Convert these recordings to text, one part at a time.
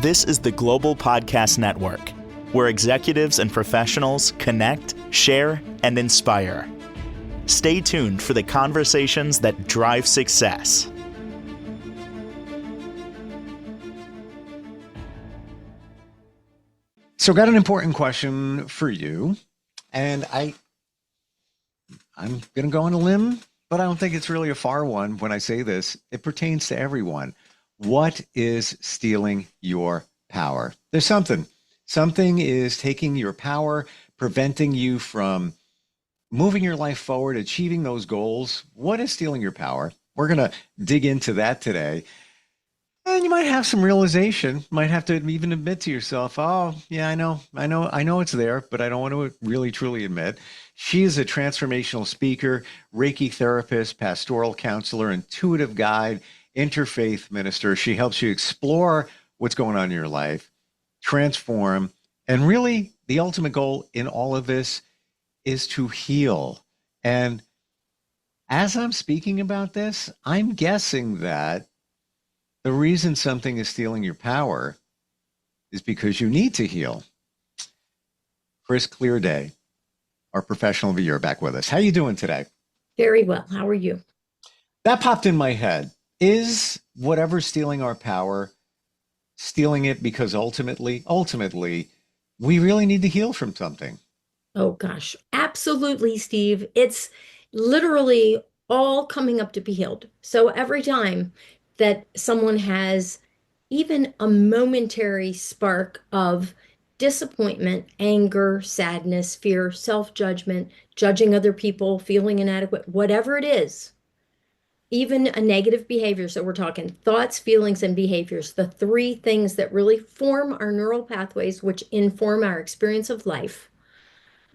This is the Global Podcast Network, where executives and professionals connect, share, and inspire. Stay tuned for the conversations that drive success. So, got an important question for you, and I'm going to go on a limb, but I don't think it's really a far one when I say this. It pertains to everyone. What is stealing your power? There's something. Something is taking your power, preventing you from moving your life forward, achieving those goals. What is stealing your power? We're going to dig into that today. And you might have some realization, might have to even admit to yourself, oh, yeah, I know it's there, but I don't want to really truly admit. She is a transformational speaker, Reiki therapist, pastoral counselor, intuitive guide, interfaith minister. She helps you explore what's going on in your life, transform, and really the ultimate goal in all of this is to heal. And as I'm speaking about this, I'm guessing that the reason something is stealing your power is because you need to heal. Chris Clearday, our professional of the year, back with us. How you doing today? Very well. How are you? That popped in my head. Is whatever's stealing our power, stealing it because ultimately, we really need to heal from something? Oh gosh, absolutely, Steve. It's literally all coming up to be healed. So every time that someone has even a momentary spark of disappointment, anger, sadness, fear, self-judgment, judging other people, feeling inadequate, whatever it is, even a negative behavior. So we're talking thoughts, feelings, and behaviors, the three things that really form our neural pathways, which inform our experience of life.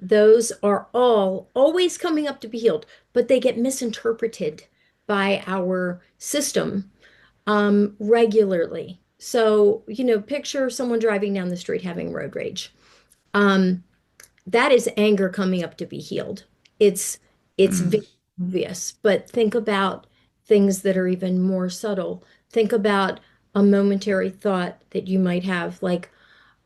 Those are all always coming up to be healed, but they get misinterpreted by our system regularly. So, picture someone driving down the street having road rage. That is anger coming up to be healed. It's very obvious, but think about things that are even more subtle. Think about a momentary thought that you might have, like,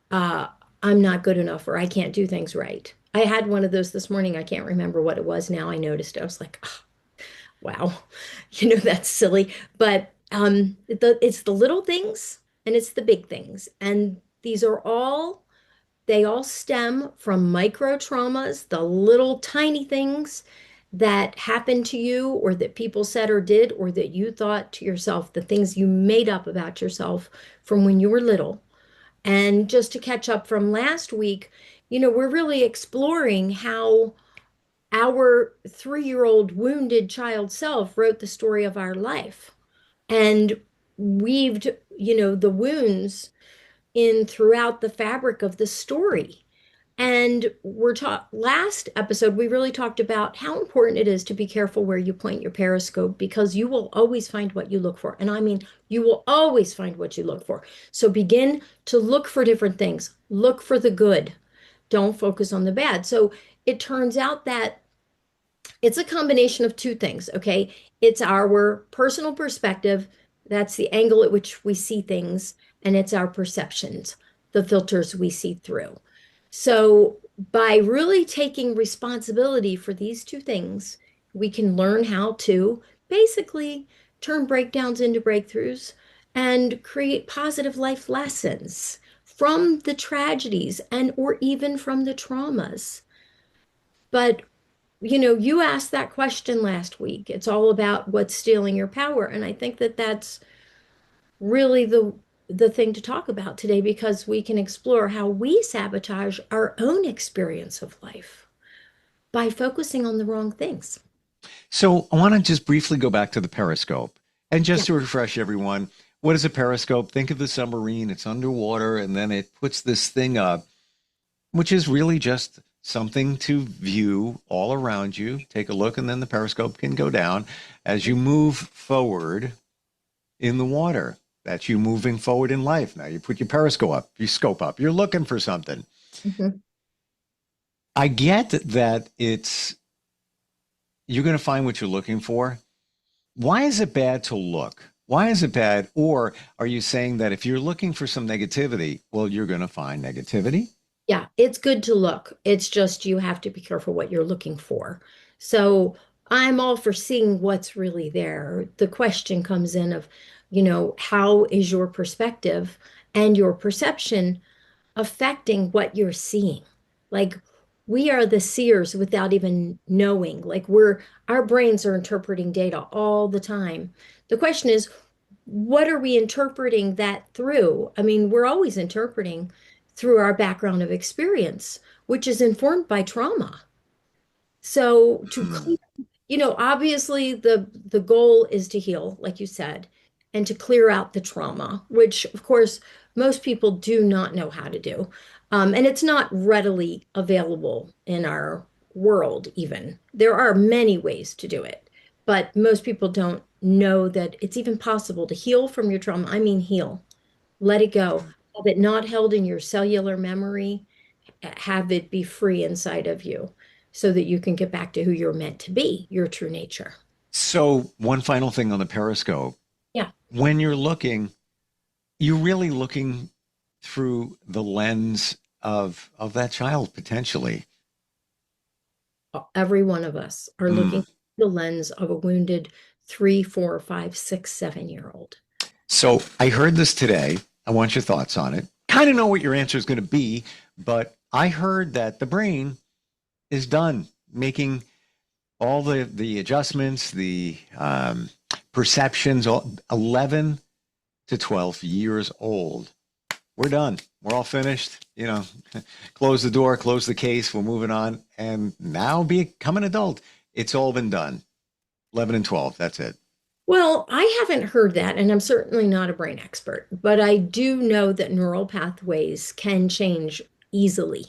I'm not good enough, or I can't do things right. I had one of those this morning. I can't remember what it was now. I noticed it. I was like, oh, wow, that's silly. But it's the little things and it's the big things. And they all stem from micro traumas, the little tiny things that happened to you or that people said or did, or that you thought to yourself, the things you made up about yourself from when you were little. And just to catch up from last week, we're really exploring how our 3-year-old wounded child self wrote the story of our life and weaved, the wounds in throughout the fabric of the story. And last episode, we really talked about how important it is to be careful where you point your periscope, because you will always find what you look for. And I mean, you will always find what you look for. So begin to look for different things. Look for the good. Don't focus on the bad. So it turns out that it's a combination of two things, okay? It's our personal perspective. That's the angle at which we see things. And it's our perceptions, the filters we see through. So by really taking responsibility for these two things, we can learn how to basically turn breakdowns into breakthroughs and create positive life lessons from the tragedies or even from the traumas. But, you asked that question last week. It's all about what's stealing your power. And I think that that's really the thing to talk about today, because we can explore how we sabotage our own experience of life by focusing on the wrong things. So I want to just briefly go back to the periscope. And just to refresh everyone, what is a periscope? Think of the submarine. It's underwater, and then it puts this thing up, which is really just something to view all around you. Take a look, and then the periscope can go down as you move forward in the water. That's you moving forward in life. Now you put your periscope up, you're looking for something. Mm-hmm. I get that you're going to find what you're looking for. Why is it bad to look? Why is it bad? Or are you saying that if you're looking for some negativity, well, you're going to find negativity? Yeah, it's good to look. It's just you have to be careful what you're looking for. So I'm all for seeing what's really there. The question comes in of, how is your perspective and your perception affecting what you're seeing? Like we are the seers without even knowing. Like our brains are interpreting data all the time. The question is, what are we interpreting that through? I mean, we're always interpreting through our background of experience, which is informed by trauma. So to Hmm. clear, obviously the goal is to heal, like you said, and to clear out the trauma, which of course most people do not know how to do. And it's not readily available in our world, even. There are many ways to do it, but most people don't know that it's even possible to heal from your trauma. I mean, heal, let it go, have it not held in your cellular memory, have it be free inside of you so that you can get back to who you're meant to be, your true nature. So, one final thing on the Periscope. Yeah. When you're looking, you're really looking through the lens of that child potentially. Every one of us are Mm. looking through the lens of a wounded 3, 4, 5, 6, 7-year-old. So I heard this today. I want your thoughts on it. Kind of know what your answer is going to be, but I heard that the brain is done making all the adjustments, the perceptions. 11 to 12 years old. We're done. We're all finished. Close the door, close the case. We're moving on, and now become an adult. It's all been done. 11 and 12. That's it. Well, I haven't heard that, and I'm certainly not a brain expert, but I do know that neural pathways can change easily.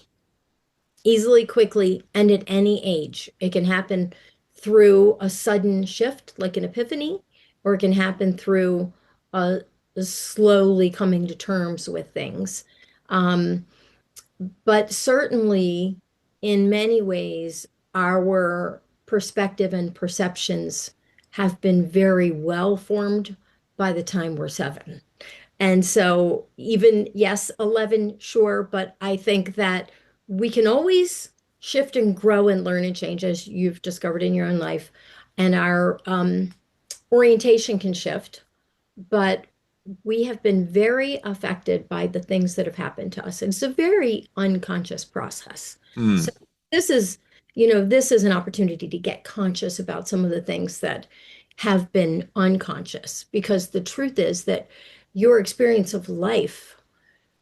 Easily, quickly, and at any age. It can happen through a sudden shift, like an epiphany, or it can happen through a, a slowly coming to terms with things. Um, but certainly, in many ways, our perspective and perceptions have been very well formed by the time we're 7. And so, even, yes, 11, sure, but I think that we can always shift and grow and learn and change as you've discovered in your own life. And our orientation can shift, but we have been very affected by the things that have happened to us. It's a very unconscious process. Hmm. So, this is, this is an opportunity to get conscious about some of the things that have been unconscious, because the truth is that your experience of life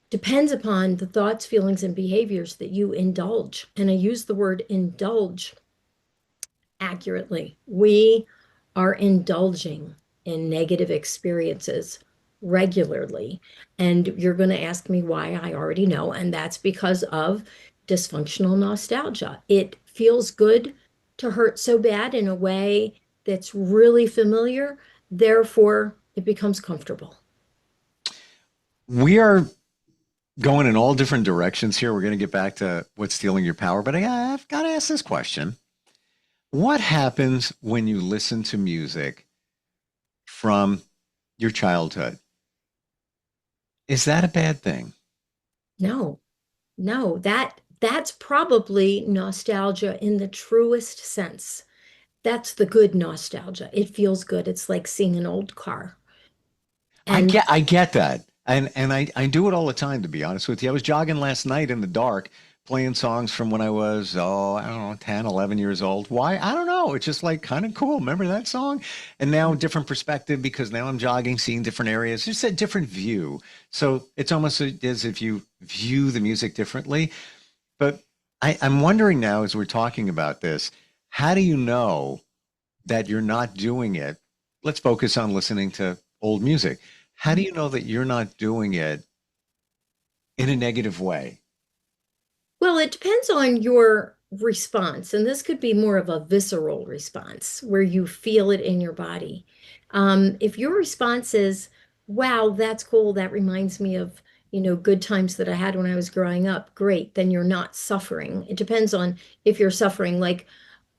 depends upon the thoughts, feelings, and behaviors that you indulge. And I use the word indulge accurately. We are indulging in negative experiences regularly. And you're going to ask me why. I already know. And that's because of dysfunctional nostalgia. It feels good to hurt so bad in a way that's really familiar. Therefore, it becomes comfortable. We are going in all different directions here. We're going to get back to what's stealing your power, but I've got to ask this question. What happens when you listen to music from your childhood? Is that a bad thing? No, no, that's probably nostalgia in the truest sense. That's the good nostalgia. It feels good. It's like seeing an old car. And I get that. And I do it all the time, to be honest with you. I was jogging last night in the dark, playing songs from when I was, I don't know, 10, 11 years old. Why? I don't know. It's just like kind of cool. Remember that song? And now different perspective because now I'm jogging, seeing different areas, just a different view. So it's almost as if you view the music differently. But I'm wondering now, as we're talking about this, how do you know that you're not doing it? Let's focus on listening to old music. How do you know that you're not doing it in a negative way? well, it depends on your response. And this could be more of a visceral response where you feel it in your body. If your response is, wow, that's cool. That reminds me of, good times that I had when I was growing up. Great. Then you're not suffering. It depends on if you're suffering. Like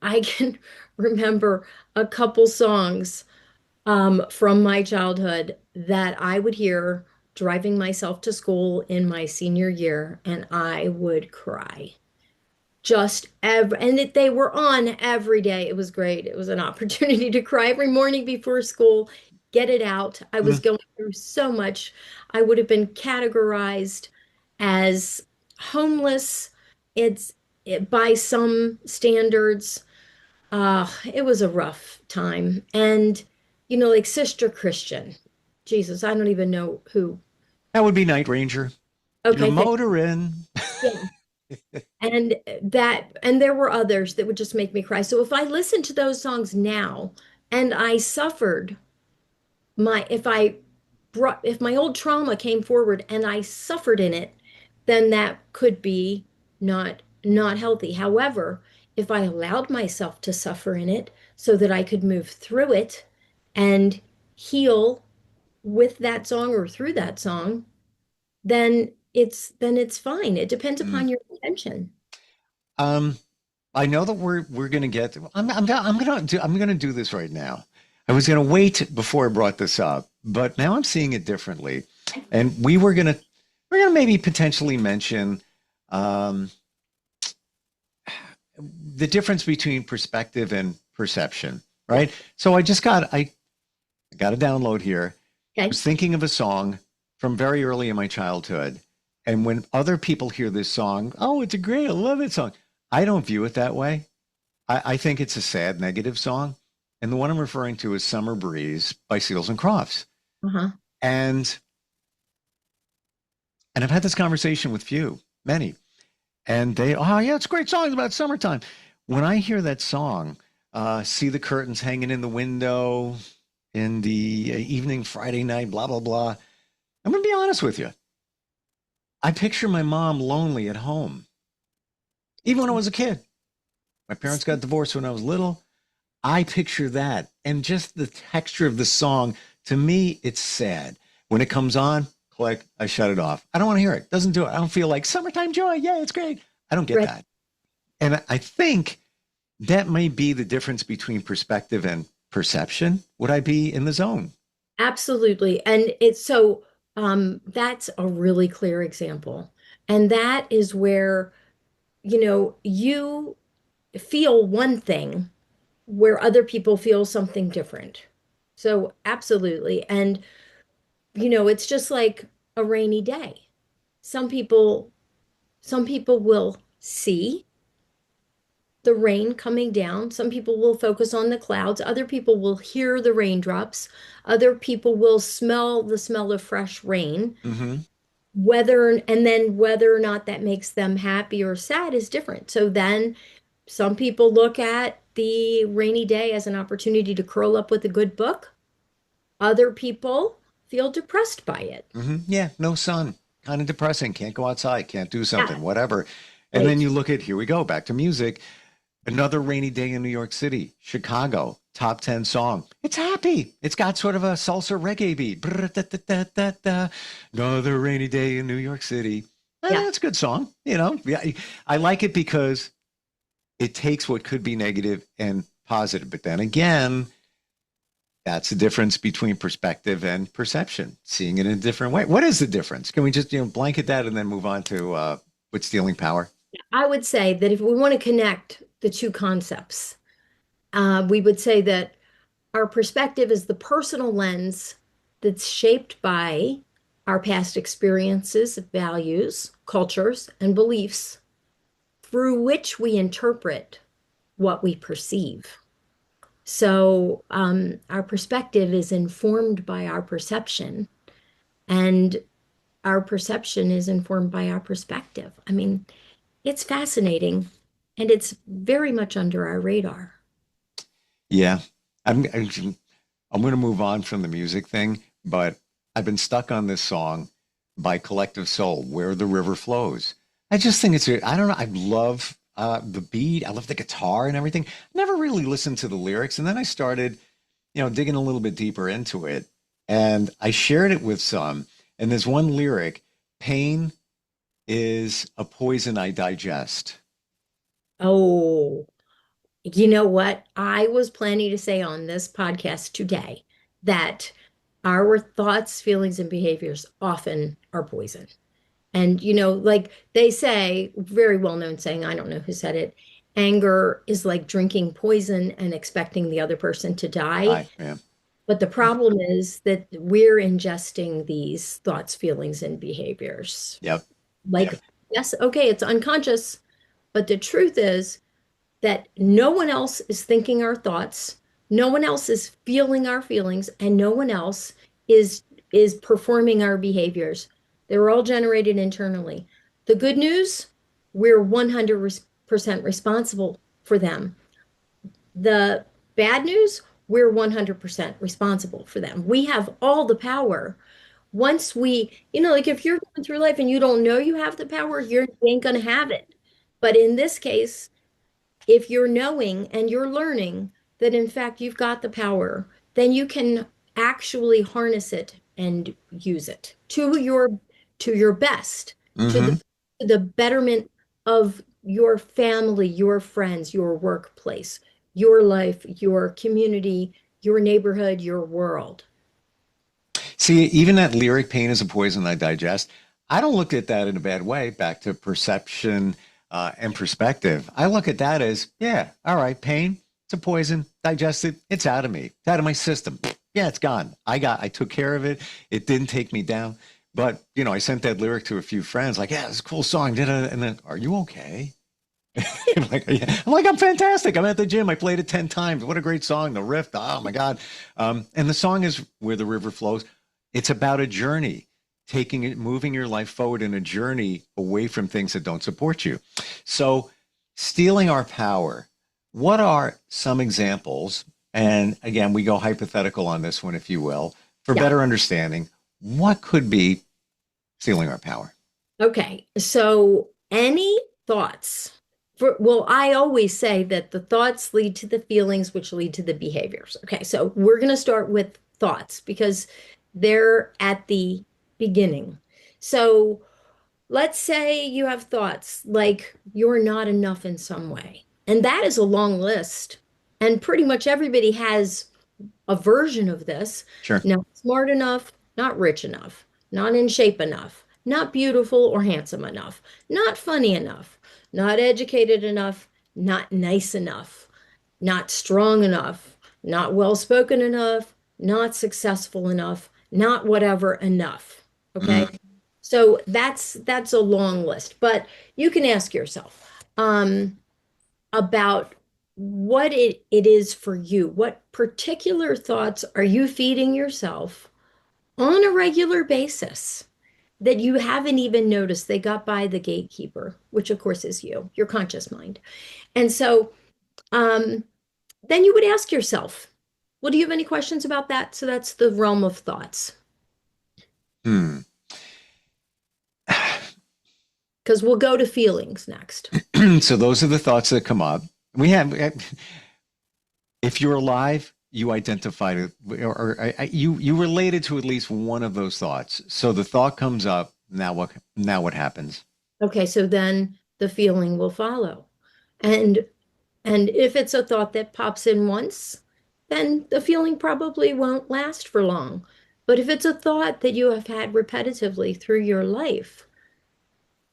I can remember a couple songs from my childhood that I would hear driving myself to school in my senior year, and I would cry. They were on every day. It was great. It was an opportunity to cry every morning before school, get it out. I was Mm, going through so much. I would have been categorized as homeless. By some standards. It was a rough time. And, like Sister Christian, Jesus, I don't even know who. that would be Night Ranger. You're Okay, motoring. yeah. And there were others that would just make me cry. So if I listened to those songs now and I suffered my, if my old trauma came forward and I suffered in it, then that could be not healthy. However, if I allowed myself to suffer in it so that I could move through it and heal with that song or through that song, then it's fine. It depends Mm. upon your intention. Um, I know that we're gonna get. I'm gonna do this right now. I was gonna wait before I brought this up, but now I'm seeing it differently, and we're gonna maybe potentially mention um, the difference between perspective and perception, right? So I got a download here. I Okay. was thinking of a song from very early in my childhood. And when other people hear this song, oh, it's a great, I love it song. I don't view it that way. I think it's a sad, negative song. And the one I'm referring to is Summer Breeze by Seals and Crofts. Uh-huh. And and I've had this conversation with many, and oh yeah, it's a great song. It's about summertime. When I hear that song, see the curtains hanging in the window in the evening Friday night, blah blah blah. I'm gonna be honest with you. I picture my mom lonely at home, even when I was a kid. My parents got divorced when I was little. I picture that. And just the texture of the song, to me, it's sad. When it comes on, click, I shut it off. I don't want to hear it. Doesn't do it. I don't feel like summertime joy. Yeah, it's great. I don't get Right. that. And I think that may be the difference between perspective and perception. Would I be in the zone? Absolutely. And it's so that's a really clear example. And that is where, you feel one thing where other people feel something different. So absolutely. And, it's just like a rainy day. Some people, some people will see the rain coming down. Some people will focus on the clouds. Other people will hear the raindrops. Other people will smell the smell of fresh rain. Mm-hmm. Whether or not that makes them happy or sad is different. So then some people look at the rainy day as an opportunity to curl up with a good book. Other people feel depressed by it. Mm-hmm. Yeah, no sun. Kind of depressing. Can't go outside. Can't do Yeah, something, whatever. And then right. you look at, here we go, back to music. Another rainy day in New York City, Chicago, top 10 song. It's happy. It's got sort of a salsa reggae beat. Brr-da-da-da-da-da. Another rainy day in New York City. Yeah, It's a good song. Yeah, I like it because it takes what could be negative and positive. But then again, that's the difference between perspective and perception, seeing it in a different way. What is the difference? Can we just, blanket that and then move on to what's stealing power? I would say that if we want to connect the two concepts, we would say that our perspective is the personal lens that's shaped by our past experiences, values, cultures, and beliefs through which we interpret what we perceive. So our perspective is informed by our perception, and our perception is informed by our perspective. I mean, it's fascinating, and it's very much under our radar. Yeah, I'm going to move on from the music thing, but I've been stuck on this song by Collective Soul, Where the River Flows. I just think I don't know, I love the beat. I love the guitar and everything. Never really listened to the lyrics. And then I started, digging a little bit deeper into it. And I shared it with some. And there's one lyric, pain is a poison I digest. Oh, you know what? I was planning to say on this podcast today that our thoughts, feelings, and behaviors often are poison. And, like they say, very well-known saying, I don't know who said it, anger is like drinking poison and expecting the other person to die. Yeah. But the problem is that we're ingesting these thoughts, feelings, and behaviors. Yep. Like, Yep. yes, okay, it's unconscious, but the truth is that no one else is thinking our thoughts, no one else is feeling our feelings, and no one else is is performing our behaviors. They're all generated internally. The good news, we're 100% responsible for them. The bad news, we're 100% responsible for them. We have all the power. Once like if you're going through life and you don't know you have the power, you ain't going to have it. But in this case, if you're knowing and you're learning that in fact you've got the power, then you can actually harness it and use it to your best, to the Mm-hmm. to the betterment of your family, your friends, your workplace, your life, your community, your neighborhood, your world. See, even that lyric, pain is a poison I digest, I don't look at that in a bad way. Back to perception and perspective. I look at that as, yeah, all right, pain, it's a poison, digest it, it's out of me, it's out of my system. Yeah, it's gone. I took care of it. It didn't take me down. But, I sent that lyric to a few friends, like, yeah, it's a cool song. And then, are you okay? Like, yeah. I'm like, I'm fantastic. I'm at the gym. I played it 10 times. What a great song. The riff. Oh my God. And the song is Where the River Flows. It's about a journey, taking it, moving your life forward in a journey away from things that don't support you. So stealing our power, what are some examples? And again, we go hypothetical on this one, if you will, for Yeah. better understanding. What could be stealing our power? Okay. So any thoughts? Well, I always say that the thoughts lead to the feelings, which lead to the behaviors. Okay. So we're going to start with thoughts because they're at the beginning. So let's say you have thoughts like you're not enough in some way. And that is a long list. And pretty much everybody has a version of this. Sure. Not smart enough, not rich enough, not in shape enough, not beautiful or handsome enough, not funny enough, not educated enough, not nice enough, not strong enough, not well spoken enough, not successful enough, not whatever enough. Okay. So that's a long list, but you can ask yourself about what it is for you. What particular thoughts are you feeding yourself on a regular basis that you haven't even noticed they got by the gatekeeper, which of course is you, your conscious mind. And so um, then you would ask yourself, well, do you have any questions about that? So that's the realm of thoughts. Hmm. Because we'll go to feelings next. So those are the thoughts that come up. We have, if you're alive, you identified it, you related to at least one of those thoughts. So the thought comes up. Now what happens? Okay, so then the feeling will follow. And and if it's a thought that pops in once, then the feeling probably won't last for long. But if it's a thought that you have had repetitively through your life,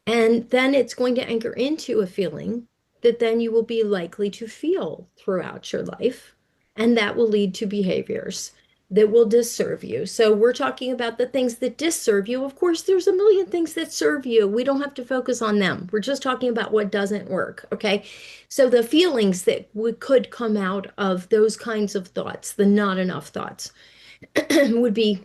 and then it's going to anchor into a feeling that then you will be likely to feel throughout your life. And that will lead to behaviors that will disserve you. So we're talking about the things that disserve you. Of course, there's a million things that serve you. We don't have to focus on them. We're just talking about what doesn't work. Okay. So the feelings that could come out of those kinds of thoughts, the not enough thoughts, would be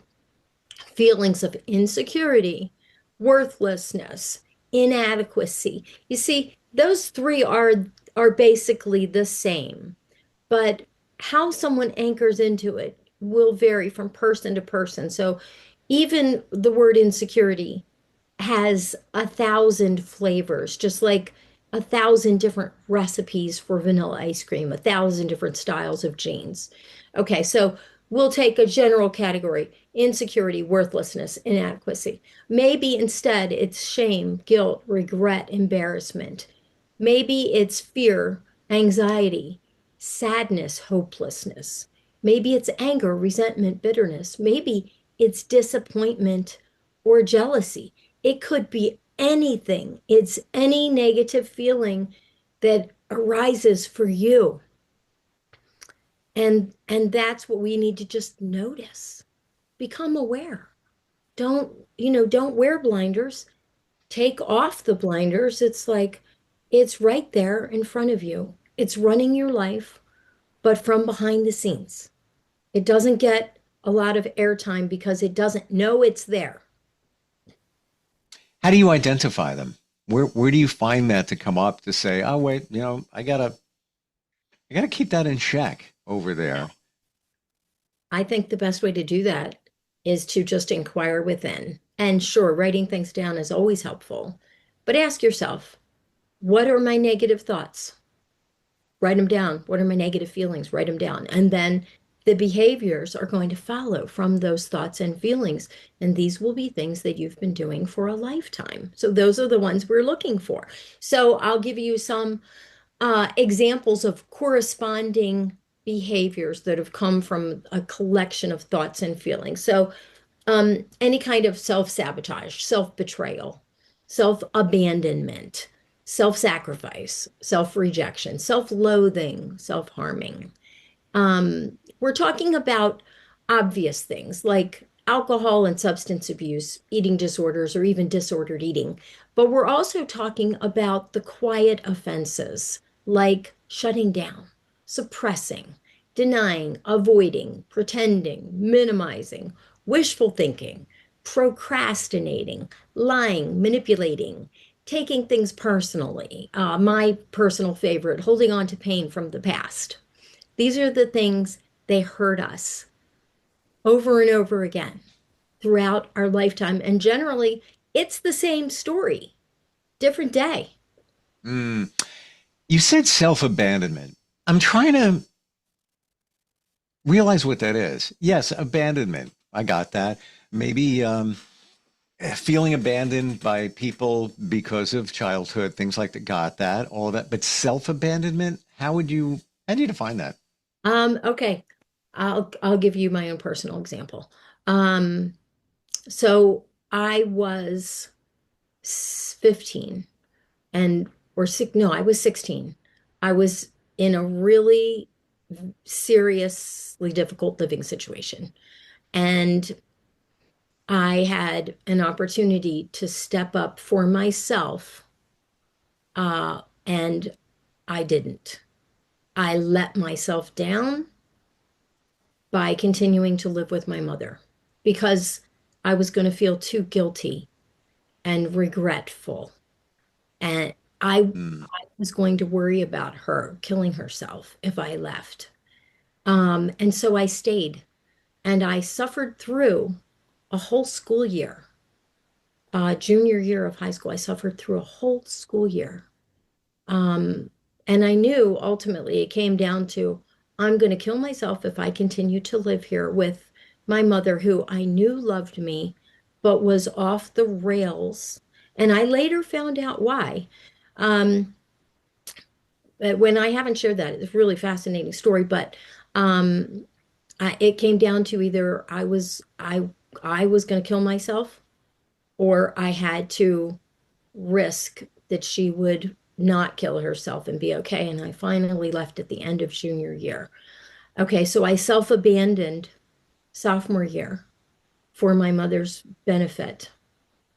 feelings of insecurity, worthlessness, inadequacy. You see, those three are basically the same, but how someone anchors into it will vary from person to person. So even the word insecurity has 1,000 flavors, just like 1,000 different recipes for vanilla ice cream, 1,000 different styles of jeans. Okay, so we'll take a general category: insecurity, worthlessness, inadequacy. Maybe instead it's shame, guilt, regret, embarrassment. Maybe it's fear, anxiety, sadness, hopelessness. Maybe it's anger, resentment, bitterness. Maybe it's disappointment or jealousy. It could be anything. It's any negative feeling that arises for you. And that's what we need to just notice. Become aware. Don't wear blinders. Take off the blinders. It's like it's right there in front of you. It's running your life, but from behind the scenes. It doesn't get a lot of airtime because it doesn't know it's there. How do you identify them? Where do you find that to come up to say, oh wait, I gotta keep that in check over there. I think the best way to do that is to just inquire within. And sure, writing things down is always helpful, but ask yourself, what are my negative thoughts? Write them down. What are my negative feelings? Write them down. And then the behaviors are going to follow from those thoughts and feelings. And these will be things that you've been doing for a lifetime. So those are the ones we're looking for. So I'll give you some examples of corresponding behaviors that have come from a collection of thoughts and feelings. So any kind of self-sabotage, self-betrayal, self-abandonment, self-sacrifice, self-rejection, self-loathing, self-harming. We're talking about obvious things like alcohol and substance abuse, eating disorders, or even disordered eating. But we're also talking about the quiet offenses like shutting down, suppressing, denying, avoiding, pretending, minimizing, wishful thinking, procrastinating, lying, manipulating, taking things personally. My personal favorite, holding on to pain from the past. These are the things they hurt us over and over again throughout our lifetime. And generally, it's the same story, different day. Mm. You said self-abandonment. I'm trying to realize what that is. Yes, abandonment. I got that. Maybe feeling abandoned by people because of childhood, things like that. Got that, all that. But self-abandonment, how do you define that? Okay. I'll give you my own personal example. Um, so I was 15 and or six, no, I was 16. I was in a really seriously difficult living situation. And I had an opportunity to step up for myself, and I didn't. I let myself down by continuing to live with my mother because I was going to feel too guilty and regretful. And Mm. I was going to worry about her killing herself if I left. And so I stayed and I suffered through a whole school year. Junior year of high school, I suffered through a whole school year. Um, and I knew ultimately it came down to I'm going to kill myself if I continue to live here with my mother, who I knew loved me, but was off the rails. And I later found out why. Um, but when I haven't shared that, it's a really fascinating story. But um, it came down to either I was going to kill myself, or I had to risk that she would not kill herself and be okay. And I finally left at the end of junior year. Okay, so I self-abandoned sophomore year for my mother's benefit.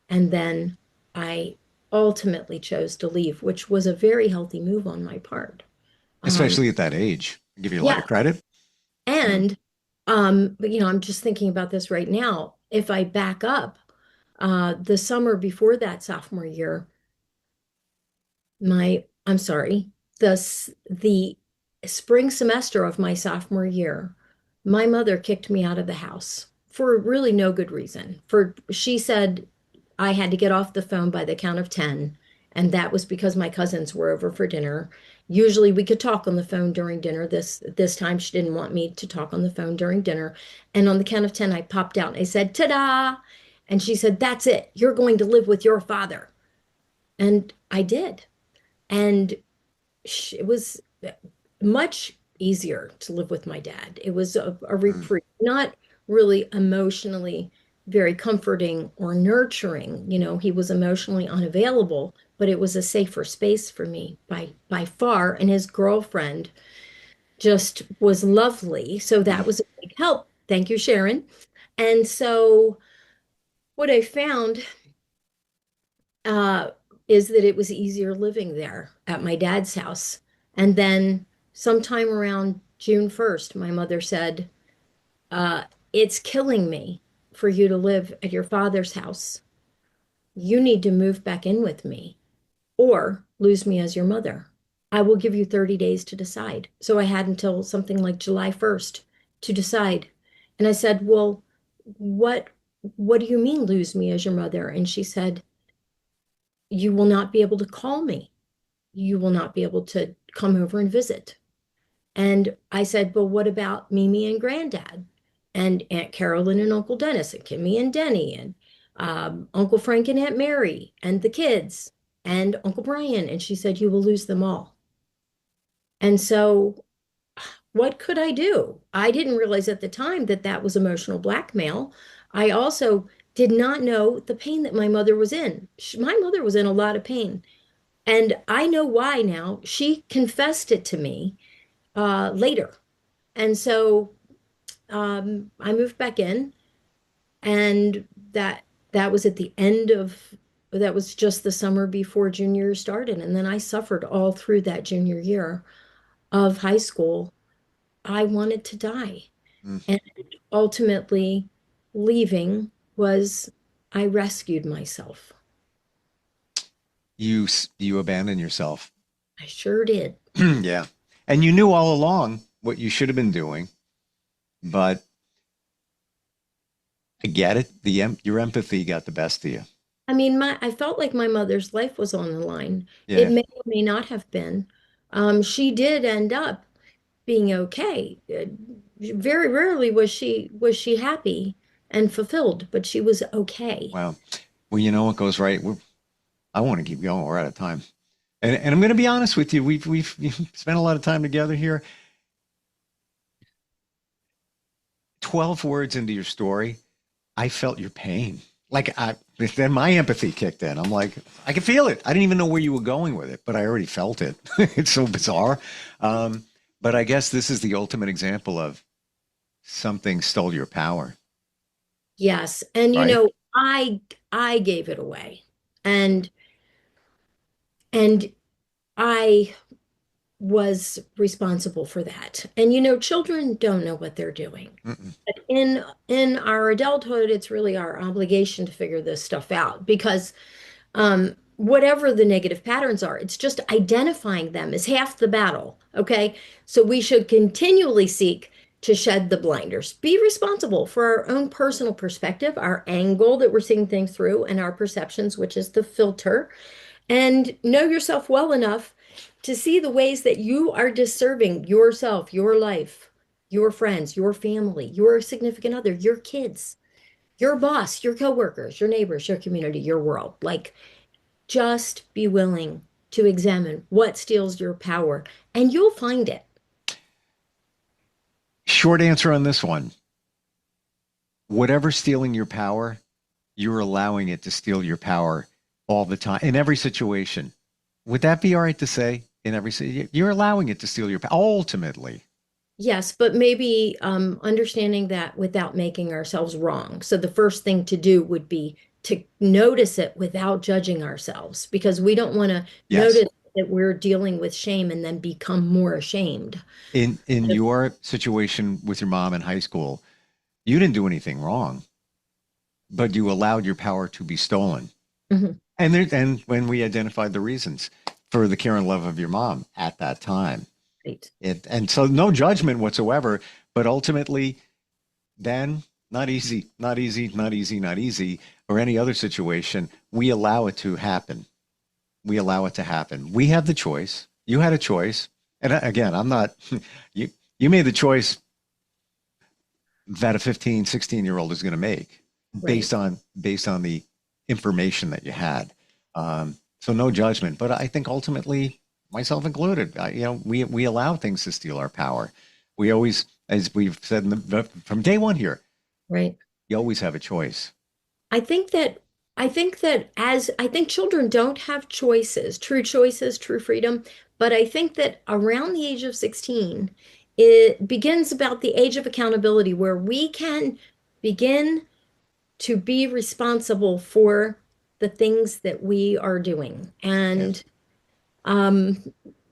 And then I ultimately chose to leave, which was a very healthy move on my part. Um, Especially at that age. I give you a lot yeah. of credit. Mm. And but I'm just thinking about this right now. If I back up, the summer before that sophomore year, I'm sorry, the spring semester of my sophomore year, my mother kicked me out of the house for really no good reason. She said I had to get off the phone by the count of 10, and that was because my cousins were over for dinner. Usually we could talk on the phone during dinner. This time she didn't want me to talk on the phone during dinner. And on the count of 10, I popped out and I said, "Ta-da!" And she said, "That's it. You're going to live with your father." And I did. And it was much easier to live with my dad. It was a reprieve, not really emotionally very comforting or nurturing. You know, he was emotionally unavailable, but it was a safer space for me by far. And his girlfriend just was lovely. So that was a big help. Thank you, Sharon. And so what I found uh, is that it was easier living there at my dad's house. And then sometime around June 1st, my mother said, it's killing me for you to live at your father's house. You need to move back in with me or lose me as your mother. I will give you 30 days to decide. So I had until something like July 1st to decide. And I said, well, what what do you mean lose me as your mother? And she said, you will not be able to call me. You will not be able to come over and visit. And I said, but what about Mimi and Granddad and Aunt Carolyn and Uncle Dennis and Kimmy and Denny and Uncle Frank and Aunt Mary and the kids and Uncle Brian? And she said, you will lose them all. And so what could I do? I didn't realize at the time that that was emotional blackmail. I also did not know the pain that my mother was in. My mother was in a lot of pain. And I know why now. She confessed it to me later. And so I moved back in, and that was at the end of that was just the summer before junior year started. And then I suffered all through that junior year of high school. I wanted to die. Mm. And ultimately, leaving was I rescued myself. You abandon yourself. I sure did. Yeah. And you knew all along what you should have been doing, but I get it. Your empathy got the best of you. I mean, I felt like my mother's life was on the line. It Yeah. may or may not have been. She did end up being okay. Very rarely was she happy and fulfilled, but she was okay. Wow. Well, you know what goes right? I want to keep going. We're out of time. And I'm going to be honest with you. We've spent a lot of time together here. 12 words into your story, I felt your pain. Then my empathy kicked in. I'm like, I could feel it. I didn't even know where you were going with it, but I already felt it. It's so bizarre. But I guess this is the ultimate example of something stole your power, Yes. And right? I gave it away. And I was responsible for that. And children don't know what they're doing. Mm-mm. But in our adulthood, it's really our obligation to figure this stuff out because whatever the negative patterns are, it's just identifying them is half the battle. Okay. So we should continually seek to shed the blinders, be responsible for our own personal perspective, our angle that we're seeing things through, and our perceptions, which is the filter, and know yourself well enough to see the ways that you are disserving yourself, your life, your friends, your family, your significant other, your kids, your boss, your coworkers, your neighbors, your community, your world. Like, just be willing to examine what steals your power, and you'll find it. Short answer on this one. Whatever's stealing your power, you're allowing it to steal your power all the time in every situation. Would that be all right to say? You're allowing it to steal your power ultimately. Yes, but maybe understanding that without making ourselves wrong. So the first thing to do would be to notice it without judging ourselves, because we don't want to Yes. notice that we're dealing with shame and then become more ashamed. In your situation with your mom in high school, you didn't do anything wrong, but you allowed your power to be stolen. Mhm. And when we identified the reasons for the care and love of your mom at that time, Right. and so no judgment whatsoever, but ultimately, then not easy, not easy, not easy, not easy, or any other situation, we allow it to happen. We allow it to happen. We have the choice. You had a choice. And again, I'm not, you made the choice that a 15, 16-year-old is going to make Right. based on the information that you had. So no judgment, but I think ultimately myself included. We allow things to steal our power. We always, as we've said from day one here, Right. you always have a choice. I think that I think children don't have choices, true freedom, but I think that around the age of 16, it begins about the age of accountability where we can begin to be responsible for the things that we are doing. Yeah. And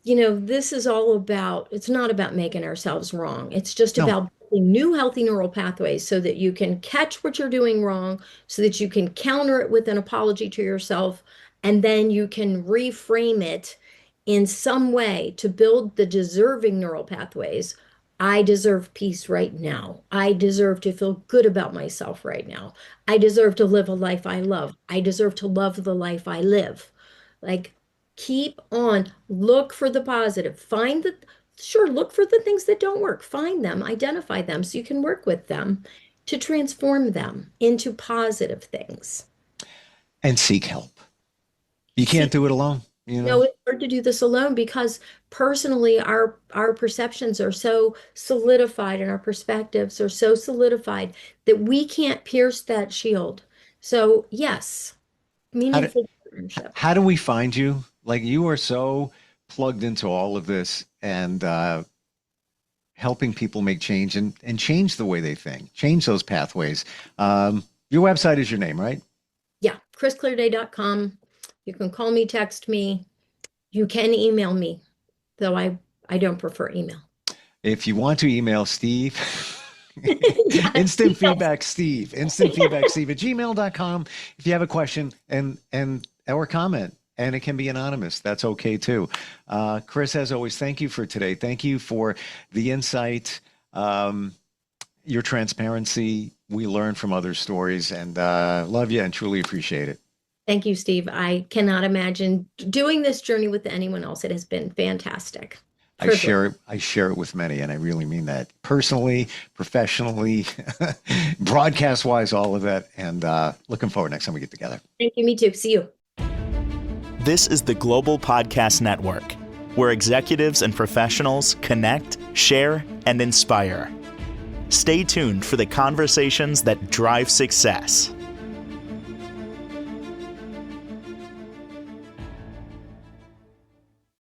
this is all about, it's not about making ourselves wrong. It's just No. about building new healthy neural pathways so that you can catch what you're doing wrong, so that you can counter it with an apology to yourself, and then you can reframe it in some way to build the deserving neural pathways. I deserve peace right now. I deserve to feel good about myself right now. I deserve to live a life I love. I deserve to love the life I live. Like, keep on, look for the positive, look for the things that don't work, find them, identify them so you can work with them to transform them into positive things. And seek help. You See, can't do it alone, no, it's hard to do this alone because personally our perceptions are so solidified and our perspectives are so solidified that we can't pierce that shield. So yes, How do, meaningful partnership. how do we find you? Like, you are so plugged into all of this and helping people make change and change the way they think, change those pathways. Your website is your name, right? Yeah, chrisclearday.com. You can call me, text me. You can email me, though I don't prefer email. If you want to email Steve, Yes, instant yes. feedback Steve at gmail.com. If you have a question and or comment, and it can be anonymous, that's okay too. Chris, as always, thank you for today. Thank you for the insight, your transparency. We learn from other stories, and love you and truly appreciate it. Thank you, Steve. I cannot imagine doing this journey with anyone else. It has been fantastic. I share it with many, and I really mean that, personally, professionally, broadcast wise, all of it. And looking forward next time we get together. Thank you. Me too. See you. This is the Global Podcast Network, where executives and professionals connect, share, and inspire. Stay tuned for the conversations that drive success.